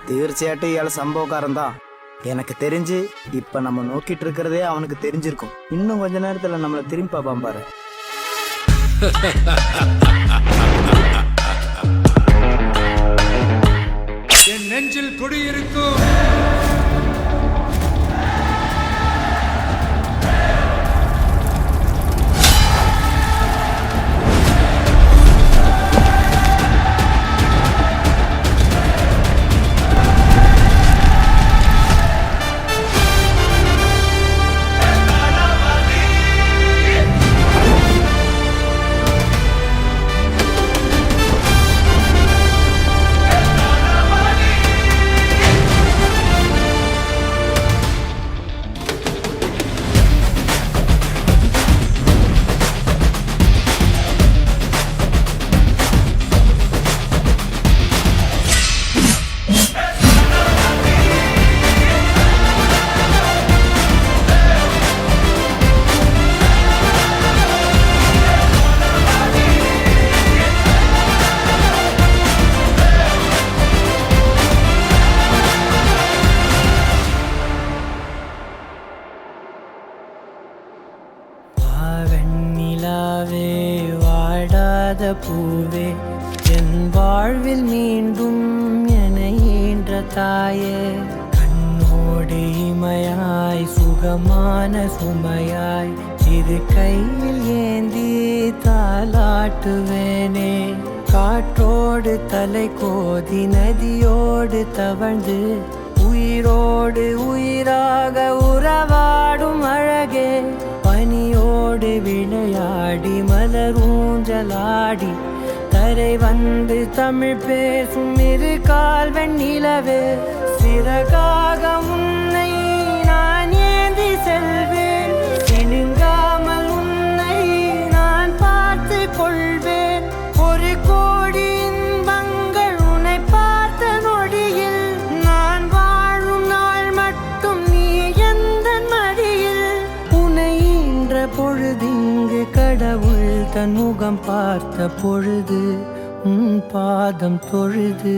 தீர்ச்சியாட்டு இயால சம்பவக்காரன் தான். எனக்கு தெரிஞ்சு இப்ப நம்ம நோக்கிட்டு இருக்கிறதே அவனுக்கு தெரிஞ்சிருக்கும். இன்னும் கொஞ்ச நேரத்துல நம்மள திரும்பி பார்ப்பான் பாரு. என் நெஞ்சில் குடியிருக்கும் பூவே என் வாழ்வில் மீண்டும் என ஈன்ற தாயே, கண்ணோடு இமையாய் சுகமான சுமையாய் இரு கையில் ஏந்தி தாலாட்டுவேனே. காற்றோடு தலை கோதி நதியோடு தவழ்ந்து உயிரோடு உயிராக உறவாடும் அழகே, பனியோடு விளையாடி மலரூஞ்சலாடி தரை வந்து தமிழ் பேசும் இரு கால் வெண்ணிலவே, சிறகாக உன்னை நான் ஏந்தி செல்வேன், சினுங்காமல் உன்னை நான் பார்த்து கொள்வேன். ஒரு கோடி இன்பங்கள் உன்னை பார்த்த நொடியில், நான் வாழும் நாள் மட்டும் நீ எந்த மடியில். உன்னை ஈன்ற பொழுதிங்கு கடவுள் தன் முகம் பார்த்த பொழுது உன் பாதம் தொழுது.